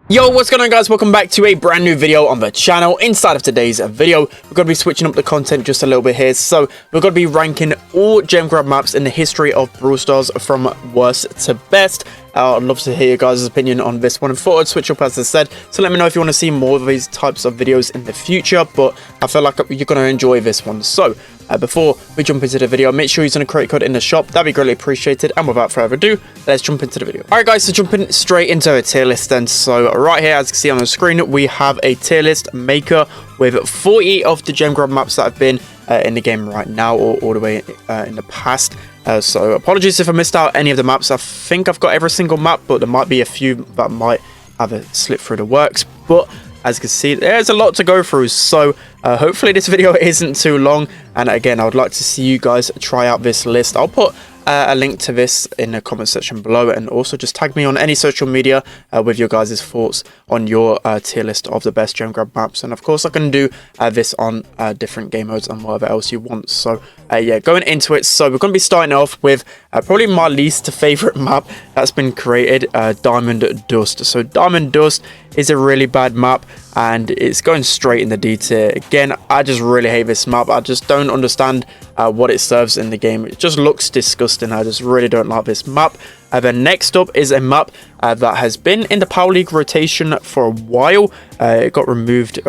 Yo, what's going on, guys? Welcome back to a brand new video on the channel. Inside of today's video, we're going to be switching up the content just a little bit here. So we're going to be ranking all gem grab maps in the history of Brawl Stars from worst to best. I'd love to hear your guys' opinion on this one. I thought I'd switch up, as I said, so let me know if you want to see more of these types of videos in the future, but I feel like you're going to enjoy this one. So before we jump into the video, make sure you're using a credit code in the shop. That'd be greatly appreciated. And without further ado, let's jump into the video. All right, guys, so jumping straight into a tier list then. So right here, as you can see on the screen, we have a tier list maker with 40 of the gem grab maps that have been in the game right now, or all the way in the past. So apologies if I missed out any of the maps. I think I've got every single map, but there might be a few that might have a slip through the works. But as you can see, there's a lot to go through, so hopefully this video isn't too long. And again, I would like to see you guys try out this list. I'll put a link to this in the comment section below, and also just tag me on any social media with your guys' thoughts on your tier list of the best gem grab maps. And of course, I can do this on different game modes and whatever else you want. So yeah, going into it, so we're going to be starting off with probably my least favorite map that's been created, Diamond Dust. So Diamond Dust is a really bad map, and it's going straight in the D tier. Again, I just really hate this map. I just don't understand what it serves in the game. It just looks disgusting. I just really don't like this map. Then next up is a map that has been in the Power League rotation for a while. It got removed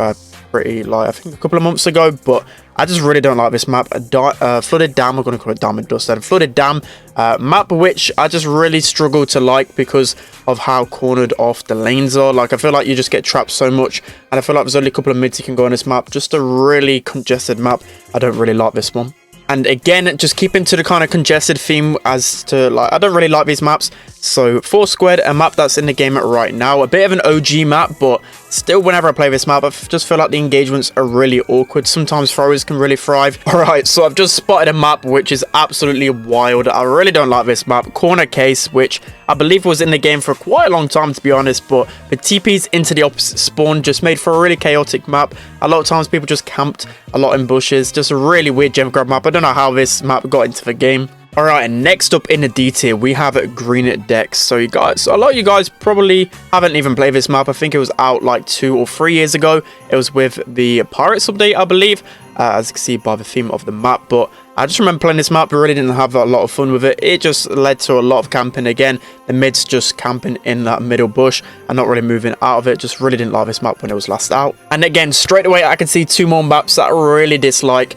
pretty, like, I think a couple of months ago, but I just really don't like this map. Flooded Dam, we're going to call it Diamond Dust then. Flooded Dam map, which I just really struggle to like because of how cornered off the lanes are. Like, I feel like you just get trapped so much, and I feel like there's only a couple of mids you can go on this map. Just a really congested map. I don't really like this one. And again, just keeping to the kind of congested theme as to, like, I don't really like these maps. So Foursquared, a map that's in the game right now, a bit of an OG map, but still, whenever I play this map, I just feel like the engagements are really awkward. Sometimes throwers can really thrive. All right, so I've just spotted a map which is absolutely wild. I really don't like this map. Corner Case, which I believe was in the game for quite a long time, to be honest, but the TPs into the opposite spawn just made for a really chaotic map. A lot of times people just camped a lot in bushes. Just a really weird gem grab map. I don't know how this map got into the game. All right, and next up in the D tier, we have Green Decks. So you guys, a lot of you guys probably haven't even played this map. I think it was out like 2 or 3 years ago. It was with the Pirates update, I believe, as you can see by the theme of the map. But I just remember playing this map, really didn't have a lot of fun with it. It just led to a lot of camping. Again, the mids just camping in that middle bush and not really moving out of it. Just really didn't like this map when it was last out. And again, straight away, I can see 2 more maps that I really dislike.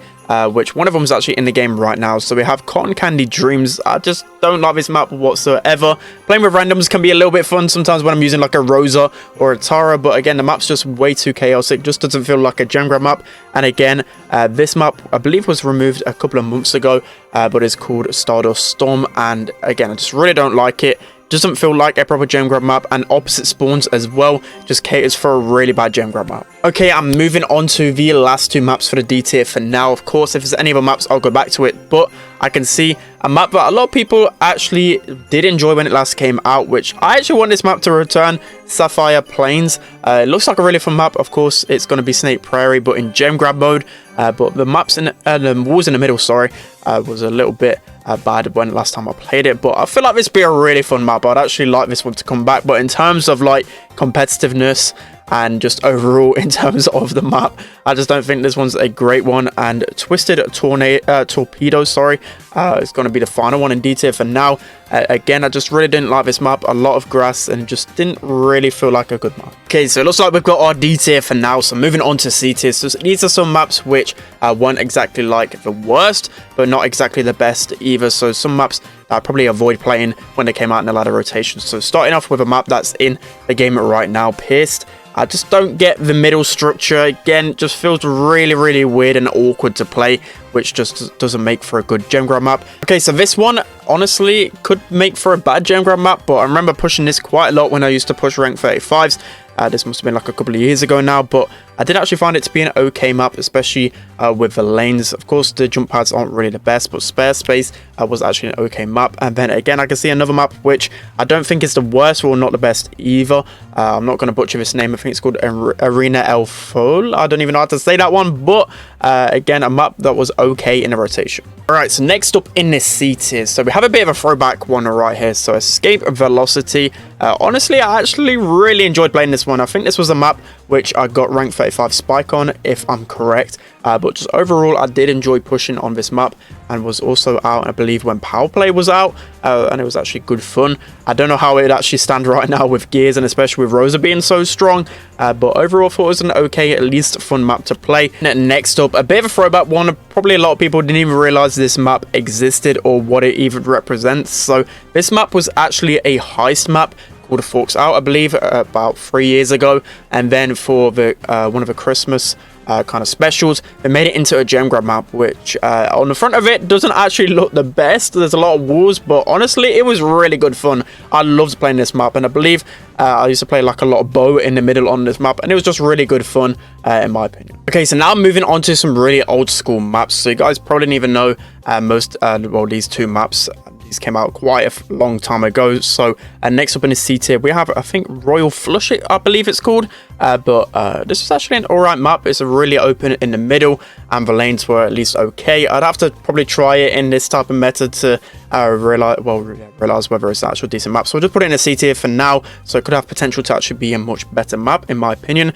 Which one of them is actually in the game right now. So we have Cotton Candy Dreams. I just don't like this map whatsoever. Playing with randoms can be a little bit fun sometimes when I'm using like a Rosa or a Tara, but again, the map's just way too chaotic. Just doesn't feel like a gem grab map. And again, this map I believe was removed a couple of months ago, but it's called Stardust Storm. And again, I just really don't like it. Doesn't feel like a proper gem grab map, and opposite spawns as well. Just caters for a really bad gem grab map. Okay, I'm moving on to the last 2 maps for the D tier for now. Of course, if there's any other maps, I'll go back to it, but I can see a map that a lot of people actually did enjoy when it last came out, which I actually want this map to return, Sapphire Plains. It looks like a really fun map. Of course, it's going to be Snake Prairie, but in gem grab mode. But the maps in the walls in the middle, sorry, was a little bit bad when last time I played it. But I feel like this would be a really fun map. I'd actually like this one to come back. But in terms of like competitiveness and just overall in terms of the map, I just don't think this one's a great one. And Twisted Torpedo, sorry, is going to be the final one in D tier for now. Again, I just really didn't like this map. A lot of grass, and just didn't really feel like a good map. Okay, so it looks like we've got our D tier for now. So moving on to C tier. So these are some maps which weren't exactly like the worst, but not exactly the best either. So some maps that I probably avoid playing when they came out in the ladder rotation. So starting off with a map that's in the game right now, Pierced. I just don't get the middle structure. Again, just feels really, really weird and awkward to play, which just doesn't make for a good gem grab map. Okay, so this one, honestly, could make for a bad gem grab map, but I remember pushing this quite a lot when I used to push rank 35s. This must have been like a couple of years ago now, but I did actually find it to be an okay map, especially with the lanes. Of course, the jump pads aren't really the best, but Spare Space was actually an okay map. And then again, I can see another map which I don't think is the worst or not the best either. I'm not going to butcher this name. I think it's called Arena El Fol. I don't even know how to say that one, but again, a map that was okay in the rotation. All right, so next up in this C tier, so we have a bit of a throwback one right here. So Escape Velocity. Honestly, I actually really enjoyed playing this one. I think this was a map which I got rank 35 spike on, if I'm correct. But just overall, I did enjoy pushing on this map, and was also out, I believe, when Power Play was out, and it was actually good fun. I don't know how it would actually stand right now with Gears, and especially with Rosa being so strong, but overall, I thought it was an okay, at least fun map to play. Next up, a bit of a throwback one. Probably a lot of people didn't even realize this map existed or what it even represents. So this map was actually a heist map called Forks Out, I believe, about 3 years ago. And then for the one of the Christmas kind of specials, they made it into a gem grab map, which on the front of it doesn't actually look the best. There's a lot of walls, but honestly, it was really good fun. I loved playing this map, and I believe I used to play like a lot of bow in the middle on this map, and it was just really good fun in my opinion. Okay, so now moving on to some really old school maps. So you guys probably didn't even know well, these two maps. These came out quite a long time ago. So next up in the C tier, we have, I think, Royal Flush, I believe it's called. But this is actually an alright map. It's really open in the middle, and the lanes were at least okay. I'd have to probably try it in this type of meta to realize whether it's an actual decent map. So we'll just put it in a C tier for now. So it could have potential to actually be a much better map, in my opinion.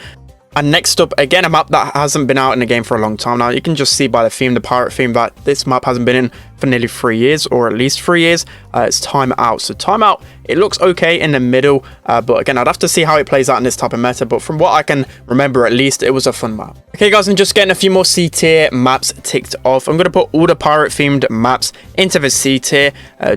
And next up, again, a map that hasn't been out in the game for a long time now. You can just see by the theme, the pirate theme, that this map hasn't been in for nearly 3 years, or at least 3 years. It's Time Out. So Time Out, it looks okay in the middle, but again, I'd have to see how it plays out in this type of meta. But from what I can remember, at least, it was a fun map. Okay, guys, I'm just getting a few more C tier maps ticked off. I'm going to put all the pirate themed maps into the C tier,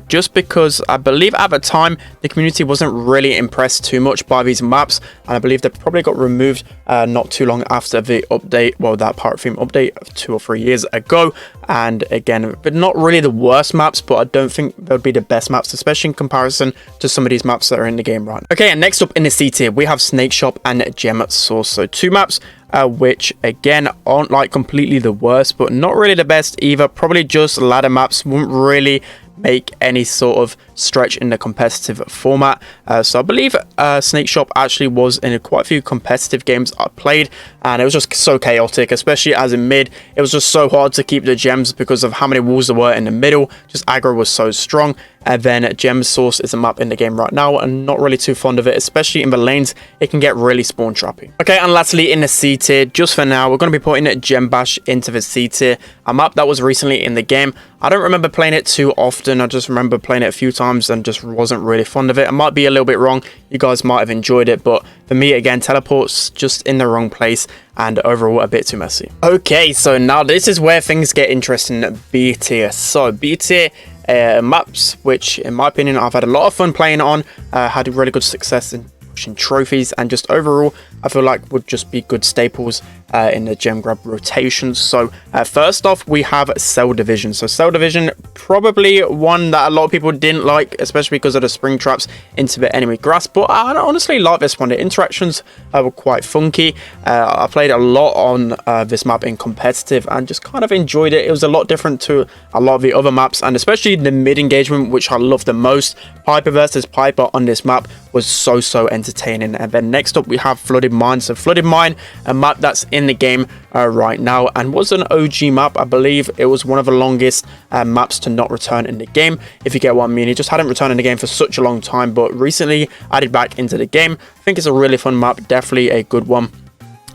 just because I believe at the time the community wasn't really impressed too much by these maps, and I believe they probably got removed not too long after the update, well, that pirate theme update of 2 or 3 years ago. And again, but not really the worst maps, but I don't think they'll be the best maps, especially in comparison to some of these maps that are in the game right now. Okay, and next up in the C tier, we have Snake Shop and Gem Source. So two maps which again aren't like completely the worst, but not really the best either. Probably just ladder maps, wouldn't really make any sort of stretch in the competitive format. So I believe Snake Shop actually was in quite a few competitive games I played, and it was just so chaotic, especially as in mid. It was just so hard to keep the gems because of how many walls there were in the middle. Just aggro was so strong. And then Gem Source is a map in the game right now, and not really too fond of it, especially in the lanes. It can get really spawn trappy. Okay, and lastly in the C tier, just for now, we're going to be putting Gem Bash into the C tier, a map that was recently in the game. I don't remember playing it too often. I just remember playing it a few times and just wasn't really fond of it. I might be a little bit wrong. You guys might have enjoyed it, but for me, again, teleports just in the wrong place and overall a bit too messy. Okay, so now this is where things get interesting. B tier. So B tier maps, which in my opinion I've had a lot of fun playing on, had really good success in pushing trophies, and just overall I feel like would just be good staples in the gem grab rotations. So first off, we have Cell Division. So Cell Division, probably one that a lot of people didn't like, especially because of the spring traps into the enemy grass, but I honestly like this one. The interactions were quite funky. I played a lot on this map in competitive and just kind of enjoyed it. It was a lot different to a lot of the other maps, and especially the mid engagement, which I love the most. Piper versus Piper on this map was so entertaining. And then next up we have Flooded Mine. So Flooded Mine, a map that's in the game right now and was an OG map. I believe it was one of the longest maps to not return in the game, if you get what I mean. It just hadn't returned in the game for such a long time, but recently added back into the game. I think it's a really fun map, definitely a good one.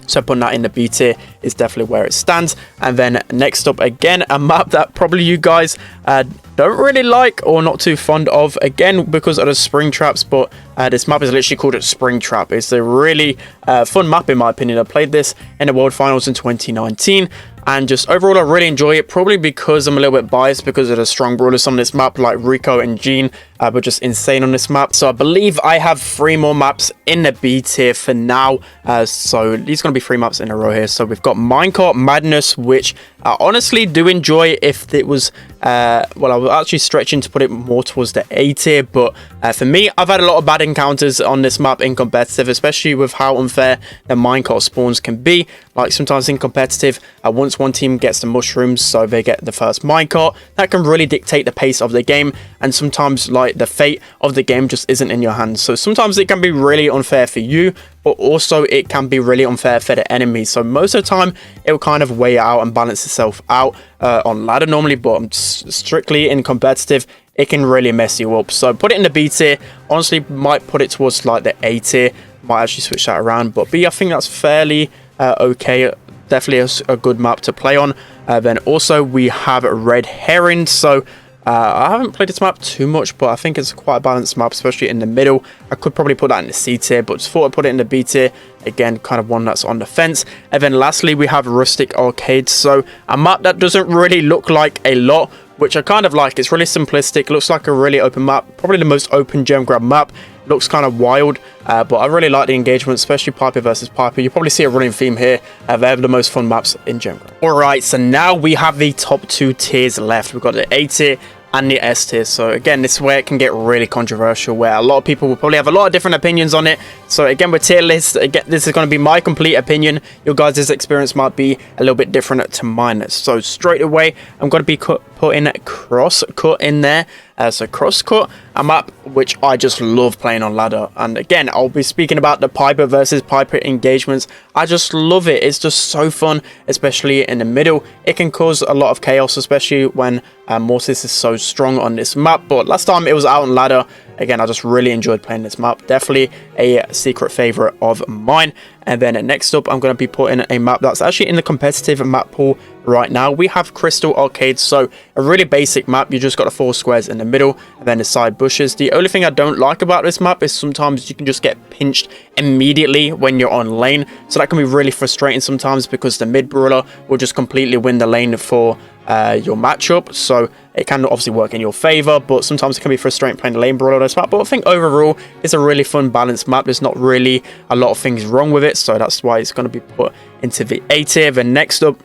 So putting that in the B tier is definitely where it stands. And then next up, again, a map that probably you guys don't really like or not too fond of, again because of the spring traps, but this map is literally called Spring Trap. It's a really fun map in my opinion. I played this in the World Finals in 2019, and just overall I really enjoy it, probably because I'm a little bit biased because of the strong brawlers on this map like Rico and Jean, but just insane on this map. So I believe I have 3 more maps in the B tier for now. So these are going to be 3 maps in a row here. So we've got Minecop Madness, which I honestly do enjoy if it was well, I was actually stretching to put it more towards the A tier, but for me, I've had a lot of bad encounters on this map in competitive, especially with how unfair the minecart spawns can be. Like sometimes in competitive, once one team gets the mushrooms, so they get the first minecart, that can really dictate the pace of the game, and sometimes like the fate of the game just isn't in your hands. So sometimes it can be really unfair for you, but also it can be really unfair for the enemy. So most of the time, it will kind of weigh out and balance itself out on ladder normally, but strictly in competitive, it can really mess you up. So put it in the B tier. Honestly, might put it towards like the A tier. Might actually switch that around, but B, I think that's fairly okay. Definitely a good map to play on. Then also we have Red Herring. So I haven't played this map too much, but I think it's quite a balanced map, especially in the middle. I could probably put that in the C tier, but just thought I'd put it in the B tier. Again, kind of one that's on the fence. And then lastly, we have Rustic Arcades. So a map that doesn't really look like a lot, which I kind of like. It's really simplistic. Looks like a really open map. Probably the most open gem grab map. Looks kind of wild, but I really like the engagement, especially Piper versus Piper. You probably see a running theme here. They're the most fun maps in gem grab. Alright, so now we have the top two tiers left. We've got the A tier and the S tier. So again, this is where it can get really controversial, where a lot of people will probably have a lot of different opinions on it. So again, with tier list, again, this is going to be my complete opinion. Your guys' experience might be a little bit different to mine. So straight away, I'm going to be putting Crosscut in there. So Crosscut, a map which I just love playing on ladder. And again, I'll be speaking about the Piper versus Piper engagements. I just love it. It's just so fun, especially in the middle. It can cause a lot of chaos, especially when Mortis is so strong on this map. But last time it was out on ladder. Again, I just really enjoyed playing this map. Definitely a secret favorite of mine. And then next up, I'm going to be putting a map that's actually in the competitive map pool right now. We have Crystal Arcades. So a really basic map. You just got the 4 squares in the middle and then the side bushes. The only thing I don't like about this map is sometimes you can just get pinched immediately when you're on lane. So that can be really frustrating sometimes, because the mid brawler will just completely win the lane for your matchup. So it can obviously work in your favor, but sometimes it can be frustrating playing the lane brawler on this map. But I think overall it's a really fun balanced map. There's not really a lot of things wrong with it, so that's why it's going to be put into the A tier. Then next up,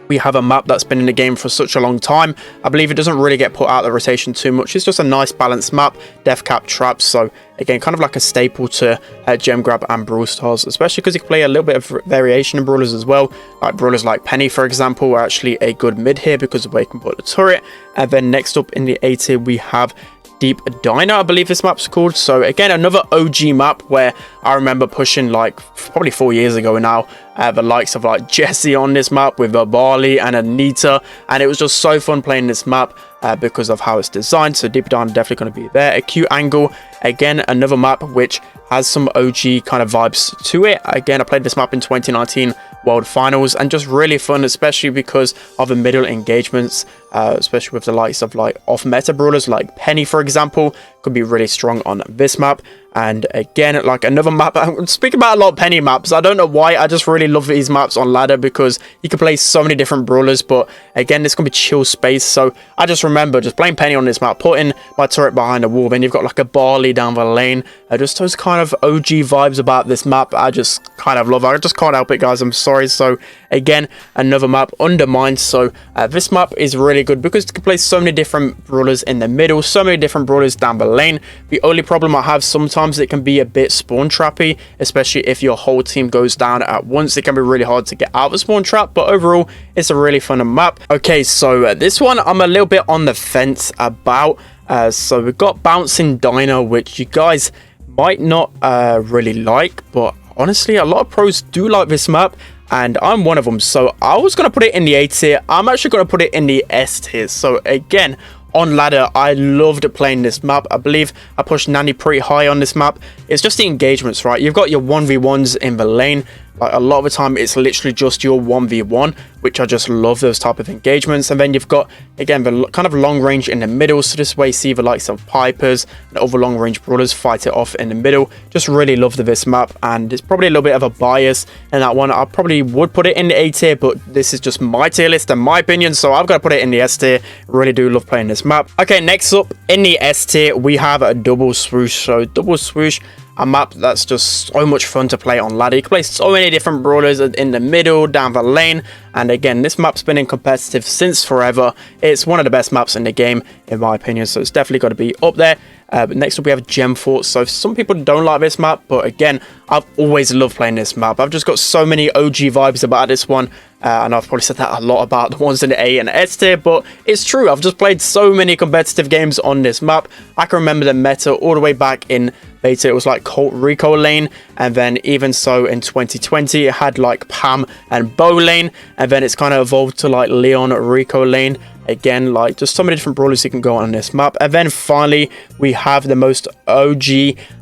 we have a map that's been in the game for such a long time. I believe it doesn't really get put out of the rotation too much. It's just a nice balanced map, death cap traps. So again, kind of like a staple to gem grab and Brawl Stars, especially because you can play a little bit of variation in brawlers as well. Like brawlers like Penny, for example, are actually a good mid here because of where you can put the turret. And then next up in the A tier, we have Deep Diner, I believe this map's called. So again, another OG map where I remember pushing like probably 4 years ago now, the likes of like Jessie on this map with a Barley and Anita, and it was just so fun playing this map because of how it's designed. So Deep Diner definitely going to be there. Acute Angle, again, another map which has some OG kind of vibes to it. Again, I played this map in 2019 World Finals, and just really fun, especially because of the middle engagements, especially with the likes of like off-meta brawlers like Penny, for example, could be really strong on this map. And again, like another map, I'm speaking about a lot of Penny maps. I don't know why, I just really love these maps on ladder because you can play so many different brawlers. But again, this can be chill space. So I just remember just playing Penny on this map, putting my turret behind the wall, then you've got like a Barley down the lane. Just those kind of OG vibes about this map I just kind of love. I just can't help it, guys, I'm sorry. So again, another map undermined. So this map is really good because you can play so many different brawlers in the middle, so many different brawlers down the lane. The only problem I have, sometimes it can be a bit spawn trappy, especially if your whole team goes down at once. It can be really hard to get out of the spawn trap, but overall it's a really fun map. Okay, so this one I'm a little bit on the fence about. So we've got Bouncing Dino, which you guys might not really like, but honestly a lot of pros do like this map, and I'm one of them. So I was going to put it in the A tier. I'm actually going to put it in the S tier. So again, on ladder, I loved playing this map. I believe I pushed Nanny pretty high on this map. It's just the engagements, right? You've got your 1v1s in the lane. Like a lot of the time, it's literally just your 1v1, which I just love those type of engagements. And then you've got, again, the kind of long range in the middle. So this way you see the likes of Pipers and other long range brawlers fight it off in the middle. Just really love this map, and it's probably a little bit of a bias in that one. I probably would put it in the A tier, but this is just my tier list and my opinion, so I've got to put it in the S tier. Really do love playing this map. Okay, next up in the S tier, we have a Double Swoosh. So Double Swoosh, a map that's just so much fun to play on ladder. You can play so many different brawlers in the middle, down the lane, and again, this map's been in competitive since forever. It's one of the best maps in the game, in my opinion, so it's definitely got to be up there. But next up we have Gem Fort. So some people don't like this map, but again, I've always loved playing this map. I've just got so many OG vibes about this one, and I've probably said that a lot about the ones in the A and S tier, but it's true. I've just played so many competitive games on this map. I can remember the meta all the way back in beta. It was like Colt Rico lane, and then even so in 2020 it had like Pam and Bo lane, and then it's kind of evolved to like Leon Rico lane. Again, like just so many different brawlers you can go on this map. And then finally we have the most OG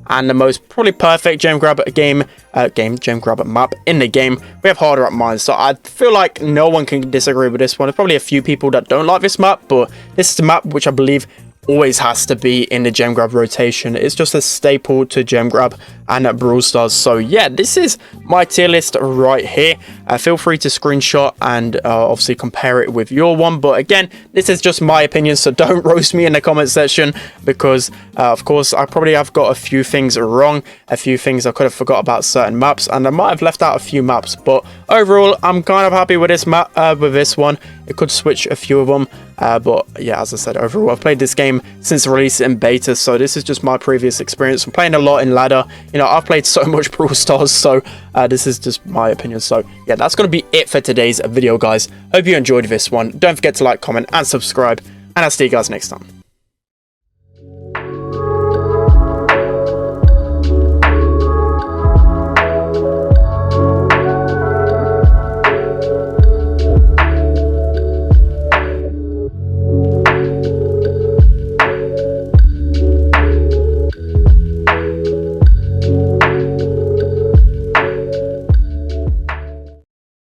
and the most probably perfect gem grab map in the game. We have Harder Up Mines. So I feel like no one can disagree with this one. There's probably a few people that don't like this map, but this is the map which I believe always has to be in the gem grab rotation. It's just a staple to gem grab and at Brawl Stars. So yeah, this is my tier list right here. Feel free to screenshot and obviously compare it with your one, but again, this is just my opinion, so don't roast me in the comment section, because of course I probably have got a few things wrong, a few things I could have forgot about certain maps, and I might have left out a few maps, but overall I'm kind of happy with this map, with this one. It could switch a few of them, but yeah, as I said, overall I've played this game since release in beta, so this is just my previous experience. I'm playing a lot in ladder. You know, I've played so much Brawl Stars, so this is just my opinion. So yeah, that's going to be it for today's video, guys. Hope you enjoyed this one. Don't forget to like, comment, and subscribe, and I'll see you guys next time.